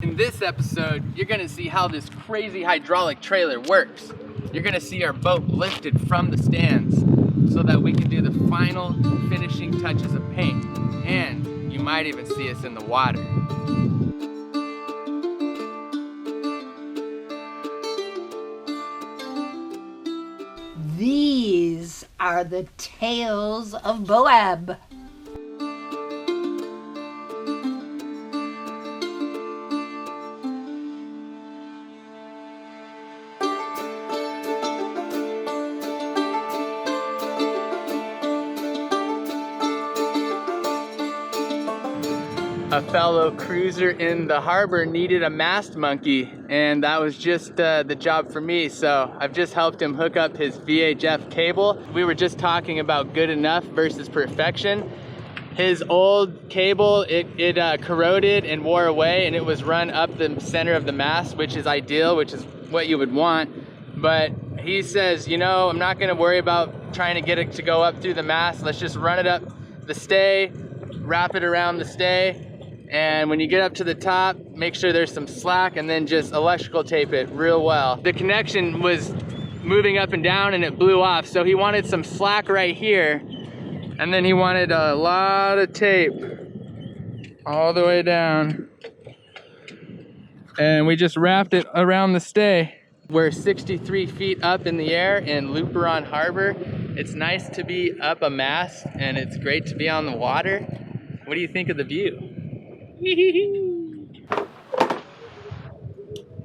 In this episode, you're gonna see how this crazy hydraulic trailer works. You're gonna see our boat lifted from the stands so that we can do the final finishing touches of paint. And you might even see us in the water. These are the tales of Boab. A fellow cruiser in the harbor needed a mast monkey, and that was just the job for me. So I've just helped him hook up his VHF cable. We were just talking about good enough versus perfection. His old cable, it corroded and wore away, and it was run up the center of the mast, which is ideal, which is what you would want. But he says, you know, I'm not gonna worry about trying to get it to go up through the mast. Let's just run it up the stay, wrap it around the stay, and when you get up to the top, make sure there's some slack, and then just electrical tape it real well. The connection was moving up and down and it blew off, so he wanted some slack right here, and then he wanted a lot of tape all the way down. And we just wrapped it around the stay. We're 63 feet up in the air in Luperon Harbor. It's nice to be up a mast, and it's great to be on the water. What do you think of the view?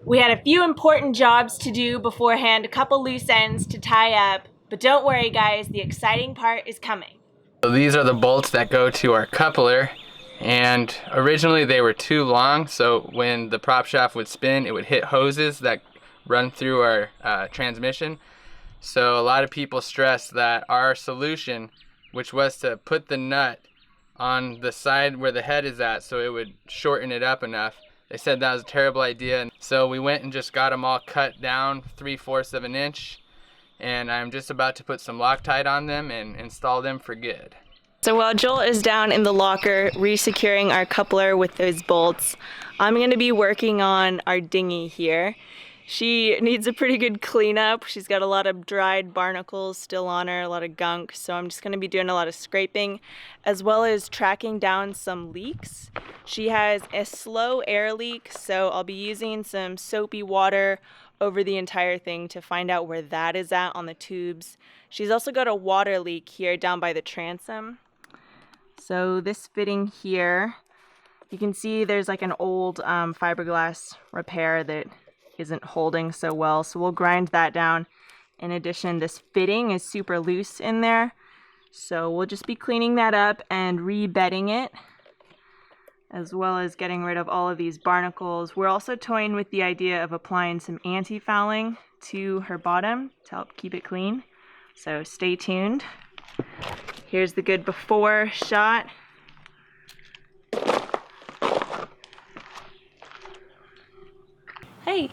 We had a few important jobs to do beforehand, a couple loose ends to tie up, but don't worry guys, the exciting part is coming. So these are the bolts that go to our coupler, and originally they were too long, so when the prop shaft would spin, it would hit hoses that run through our transmission. So a lot of people stressed that our solution, which was to put the nut on the side where the head is at so it would shorten it up enough, they said that was a terrible idea. So we went and just got them all cut down 3/4 of an inch, and I'm just about to put some Loctite on them and install them for good. So while Joel is down in the locker resecuring our coupler with those bolts, I'm going to be working on our dinghy here. She needs a pretty good cleanup. She's got a lot of dried barnacles still on her, a lot of gunk, so I'm just going to be doing a lot of scraping as well as tracking down some leaks. She has a slow air leak, so I'll be using some soapy water over the entire thing to find out where that is at on the tubes. She's also got a water leak here down by the transom. So this fitting here, you can see there's like an old fiberglass repair that isn't holding so well, so we'll grind that down. In addition, this fitting is super loose in there, so we'll just be cleaning that up and re-bedding it, as well as getting rid of all of these barnacles. We're also toying with the idea of applying some anti-fouling to her bottom to help keep it clean, so stay tuned. Here's the good before shot. Hey,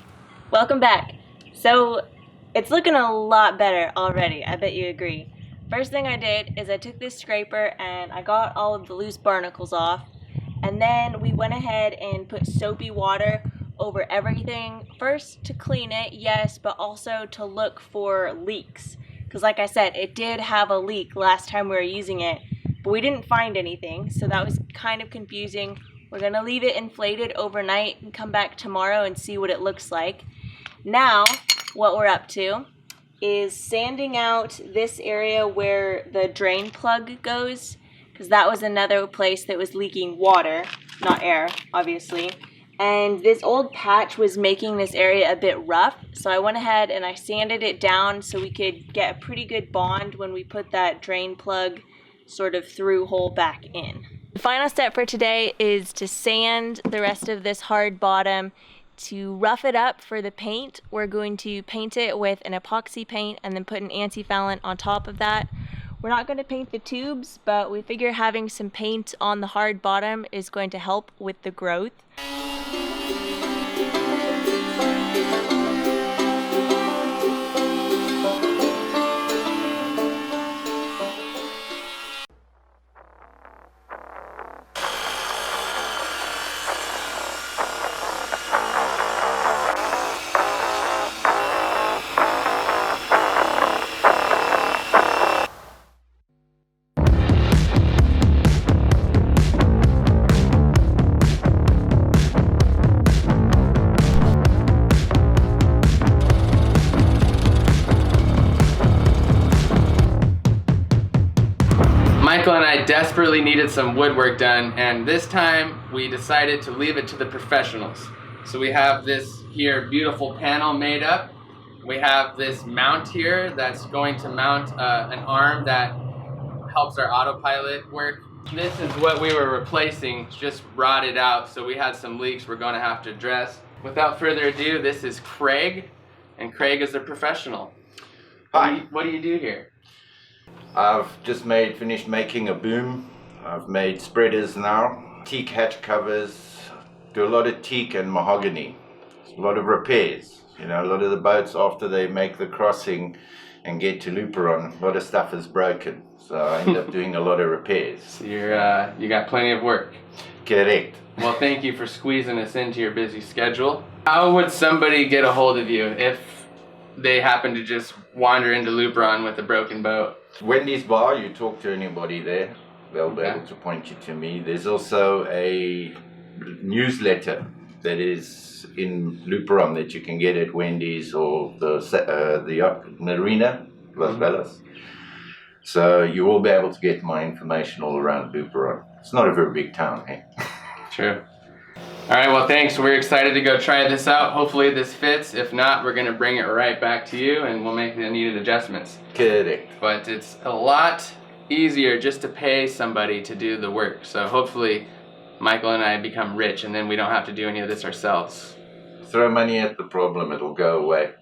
welcome back. So it's looking a lot better already, I bet you agree. First thing I did is I took this scraper and I got all of the loose barnacles off, and then we went ahead and put soapy water over everything, first to clean it, yes, but also to look for leaks, because like I said, it did have a leak last time we were using it, but we didn't find anything, so that was kind of confusing. We're going to leave it inflated overnight and come back tomorrow and see what it looks like. Now, what we're up to is sanding out this area where the drain plug goes, because that was another place that was leaking water, not air, obviously. And this old patch was making this area a bit rough, so I went ahead and I sanded it down so we could get a pretty good bond when we put that drain plug sort of through hole back in. The final step for today is to sand the rest of this hard bottom to rough it up for the paint. We're going to paint it with an epoxy paint and then put an anti-foulant on top of that. We're not going to paint the tubes, but we figure having some paint on the hard bottom is going to help with the growth. I desperately needed some woodwork done, and this time we decided to leave it to the professionals. So we have this here beautiful panel made up. We have this mount here that's going to mount an arm that helps our autopilot work. This is what we were replacing, it's just rotted out, so we had some leaks we're going to have to address. Without further ado, this is Craig, and Craig is a professional. Hi. What do you do here? I've just finished making a boom. I've made spreaders now, teak hatch covers, do a lot of teak and mahogany, a lot of repairs. You know, a lot of the boats after they make the crossing and get to Luperon, a lot of stuff is broken. So I end up doing a lot of repairs. So you got plenty of work. Correct. Well, thank you for squeezing us into your busy schedule. How would somebody get a hold of you if they happen to just wander into Luperon with a broken boat? Wendy's Bar, you talk to anybody there, they'll be able to point you to me. There's also a newsletter that is in Luperon that you can get at Wendy's or the Marina, Las Vegas. So you will be able to get my information all around Luperon. It's not a very big town, eh? True. All right, well, thanks. We're excited to go try this out. Hopefully this fits. If not, we're gonna bring it right back to you and we'll make the needed adjustments. Correct. But it's a lot easier just to pay somebody to do the work. So hopefully Michael and I become rich and then we don't have to do any of this ourselves. Throw money at the problem, it'll go away.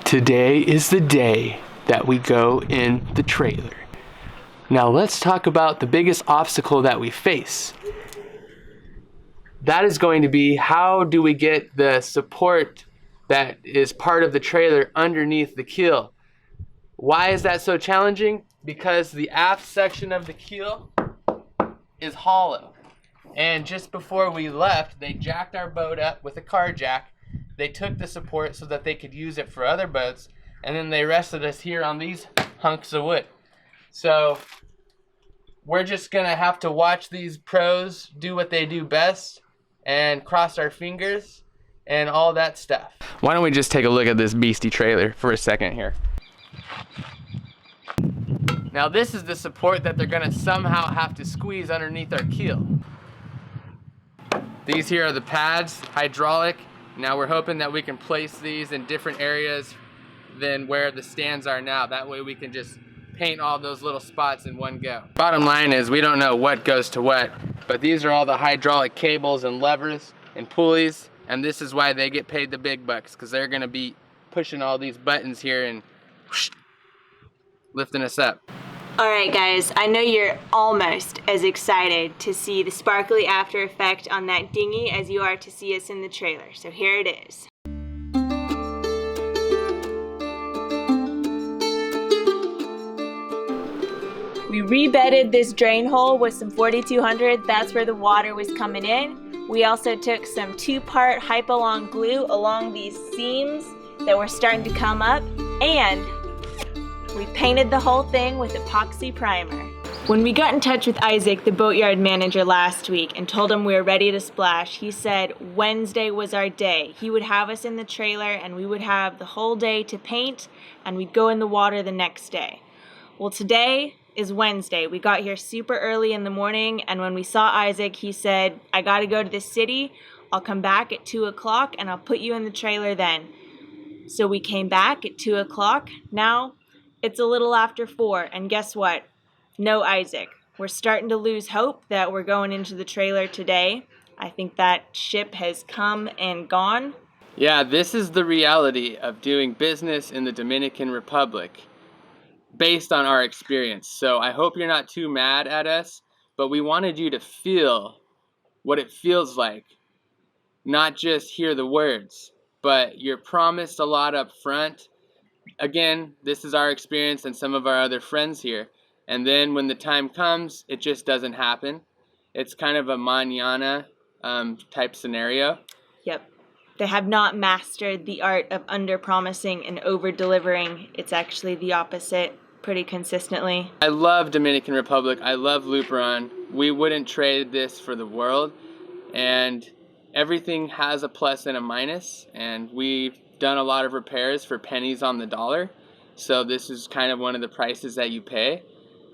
Today is the day that we go in the trailer. Now let's talk about the biggest obstacle that we face. That is going to be, how do we get the support that is part of the trailer underneath the keel? Why is that so challenging? Because the aft section of the keel is hollow. And just before we left, they jacked our boat up with a car jack. They took the support so that they could use it for other boats, and then they rested us here on these hunks of wood. So we're just gonna have to watch these pros do what they do best and cross our fingers and all that stuff. Why don't we just take a look at this beastie trailer for a second here. Now this is the support that they're gonna somehow have to squeeze underneath our keel. These here are the pads, hydraulic. Now we're hoping that we can place these in different areas than where the stands are now. That way we can just paint all those little spots in one go. Bottom line is we don't know what goes to what, but these are all the hydraulic cables and levers and pulleys, and this is why they get paid the big bucks, because they're gonna be pushing all these buttons here and whoosh, lifting us up. Alright guys, I know you're almost as excited to see the sparkly after effect on that dinghy as you are to see us in the trailer, so here it is. We rebedded this drain hole with some 4200, that's where the water was coming in. We also took some 2-part Hypalong glue along these seams that were starting to come up, and we painted the whole thing with epoxy primer. When we got in touch with Isaac, the Boatyard manager, last week and told him we were ready to splash, he said Wednesday was our day. He would have us in the trailer and we would have the whole day to paint, and we'd go in the water the next day. Well, today is Wednesday. We got here super early in the morning, and when we saw Isaac, he said, I gotta go to the city. I'll come back at 2 o'clock and I'll put you in the trailer then. So we came back at 2 o'clock. Now it's a little after 4, and guess what? No Isaac. We're starting to lose hope that we're going into the trailer today. I think that ship has come and gone. Yeah, this is the reality of doing business in the Dominican Republic, based on our experience. So I hope you're not too mad at us, but we wanted you to feel what it feels like, not just hear the words, but you're promised a lot up front. Again, this is our experience and some of our other friends here. And then when the time comes, it just doesn't happen. It's kind of a mañana type scenario. Yep. They have not mastered the art of under-promising and over-delivering. It's actually the opposite pretty consistently. I love Dominican Republic. I love Luperon. We wouldn't trade this for the world. And everything has a plus and a minus. And we've done a lot of repairs for pennies on the dollar. So this is kind of one of the prices that you pay.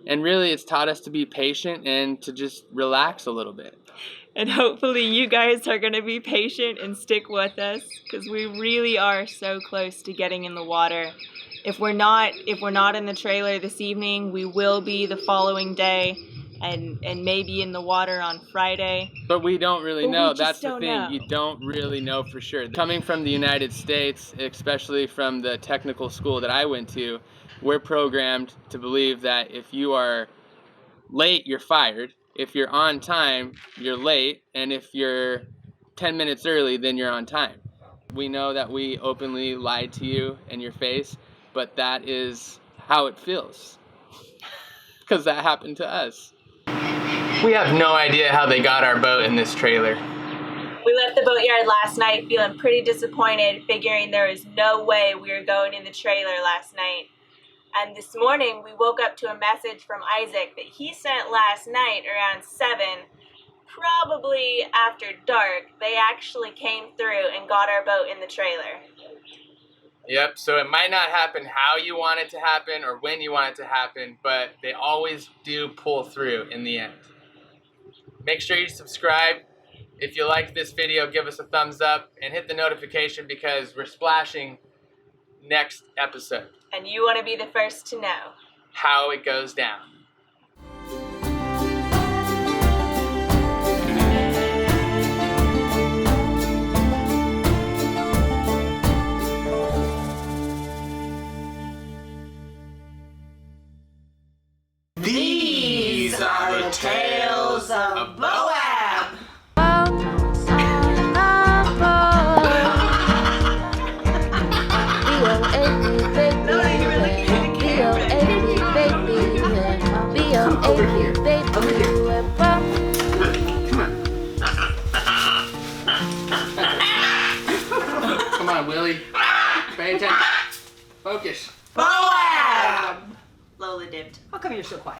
And really, it's taught us to be patient and to just relax a little bit. And hopefully you guys are going to be patient and stick with us, because we really are so close to getting in the water. If we're not in the trailer this evening, we will be the following day, and maybe in the water on Friday. But we don't really But know. we just That's the don't thing. know. You don't really know for sure. Coming from the United States, especially from the technical school that I went to, we're programmed to believe that if you are late, you're fired. If you're on time, you're late. And if you're 10 minutes early, then you're on time. We know that we openly lied to you in your face, but that is how it feels. Because that happened to us. We have no idea how they got our boat in this trailer. We left the boatyard last night feeling pretty disappointed, figuring there was no way we were going in the trailer last night. And this morning we woke up to a message from Isaac that he sent last night around 7, probably after dark. They actually came through and got our boat in the trailer. Yep, so it might not happen how you want it to happen or when you want it to happen, but they always do pull through in the end. Make sure you subscribe. If you liked this video, give us a thumbs up and hit the notification because we're splashing next episode. And you want to be the first to know how it goes down. These are the tales of Boab. Over here. Over here. Come on, Willie. Pay attention. Focus. Boab! Lola dipped. How come you're so quiet?